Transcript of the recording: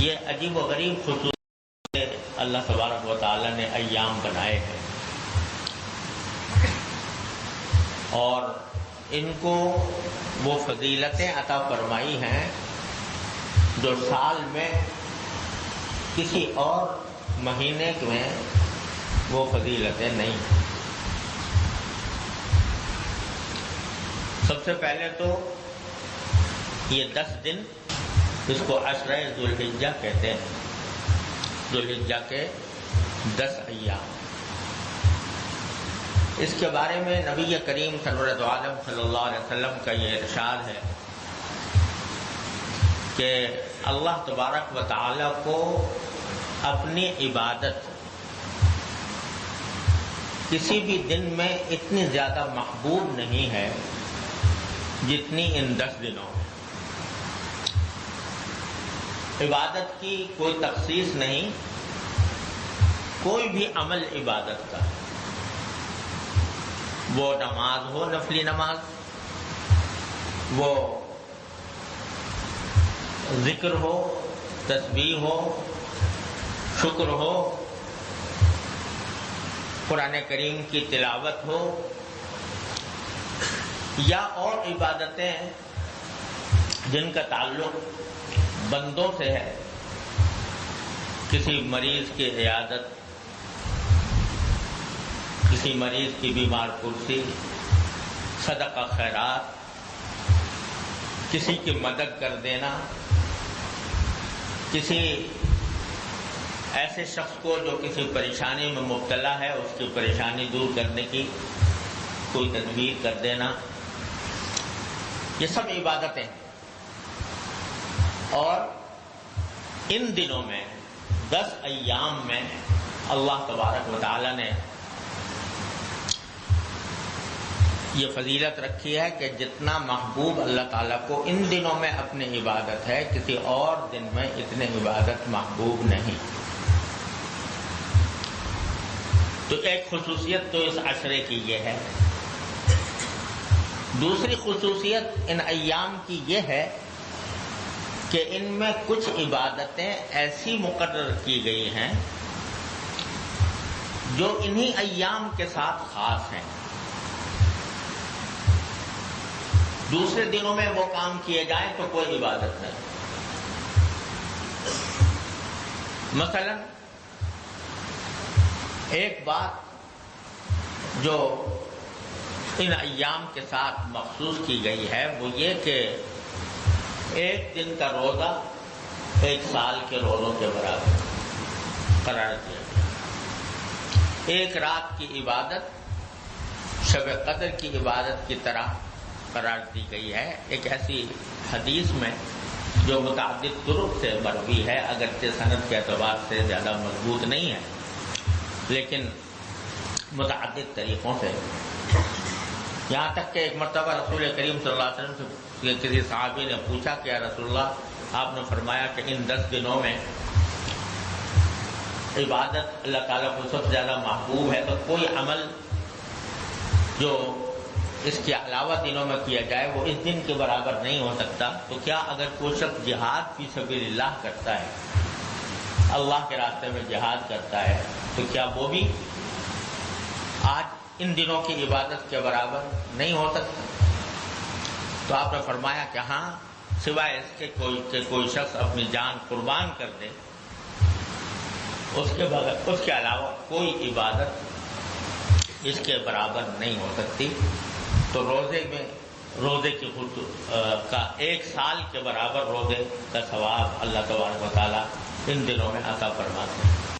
یہ عجیب و غریب خصوصیت اللہ تبارک و تعالی نے ایام بنائے ہیں، اور ان کو وہ فضیلتیں عطا فرمائی ہیں جو سال میں کسی اور مہینے میں وہ فضیلتیں نہیں ہیں۔ سب سے پہلے تو یہ 10 دن، اس کو عشرہ ذو الحجہ کہتے ہیں، ذو الحجہ کے 10 ایام۔ اس کے بارے میں نبی کریم سرورت عالم صلی اللہ علیہ وسلم کا یہ ارشاد ہے کہ اللہ تبارک و تعالی کو اپنی عبادت کسی بھی دن میں اتنی زیادہ محبوب نہیں ہے جتنی ان 10 دنوں میں۔ عبادت کی کوئی تخصیص نہیں، کوئی بھی عمل عبادت کا، وہ نماز ہو، نفلی نماز، وہ ذکر ہو، تسبیح ہو، شکر ہو، قرآن کریم کی تلاوت ہو، یا اور عبادتیں جن کا تعلق بندوں سے ہے، کسی مریض کی عیادت، کسی مریض کی بیمار پرسی، صدقہ خیرات، کسی کی مدد کر دینا، کسی ایسے شخص کو جو کسی پریشانی میں مبتلا ہے اس کی پریشانی دور کرنے کی کوئی تدبیر کر دینا، یہ سب عبادتیں ہیں۔ اور ان دنوں میں 10 ایام میں اللہ تبارک و تعالی نے یہ فضیلت رکھی ہے کہ جتنا محبوب اللہ تعالیٰ کو ان دنوں میں اپنی عبادت ہے، کسی اور دن میں اتنی عبادت محبوب نہیں۔ تو ایک خصوصیت تو اس عشرے کی یہ ہے۔ دوسری خصوصیت ان ایام کی یہ ہے کہ ان میں کچھ عبادتیں ایسی مقرر کی گئی ہیں جو انہی ایام کے ساتھ خاص ہیں، دوسرے دنوں میں وہ کام کیے جائیں تو کوئی عبادت نہیں۔ مثلا ایک بات جو ان ایام کے ساتھ مخصوص کی گئی ہے وہ یہ کہ ایک دن کا روزہ 1 سال کے روزوں کے برابر قرار دیا گیا، ایک رات کی عبادت شب قدر کی عبادت کی طرح قرار دی گئی ہے۔ ایک ایسی حدیث میں جو متعدد طرق سے مروی ہے، اگرچہ سند کے اعتبار سے زیادہ مضبوط نہیں ہے، لیکن متعدد طریقوں سے، یہاں تک کہ ایک مرتبہ رسول کریم صلی اللہ علیہ وسلم سے کسی صحابی نے پوچھا کہ یا رسول اللہ، آپ نے فرمایا کہ ان 10 دنوں میں عبادت اللہ تعالیٰ کو سب سے زیادہ محبوب ہے، تو کوئی عمل جو اس کے علاوہ دنوں میں کیا جائے وہ اس دن کے برابر نہیں ہو سکتا، تو کیا اگر کوئی شخص جہاد فی سبیل اللہ کرتا ہے، اللہ کے راستے میں جہاد کرتا ہے، تو کیا وہ بھی آج ان دنوں کی عبادت کے برابر نہیں ہو سکتا؟ تو آپ نے فرمایا کہ ہاں، سوائے اس کے کوئی شخص اپنی جان قربان کر دے، اس کے علاوہ کوئی عبادت اس کے برابر نہیں ہو سکتی۔ تو روزے کی کا 1 سال کے برابر روزے کا ثواب اللہ تبارک و تعالیٰ ان دنوں میں عطا فرماتے ہیں۔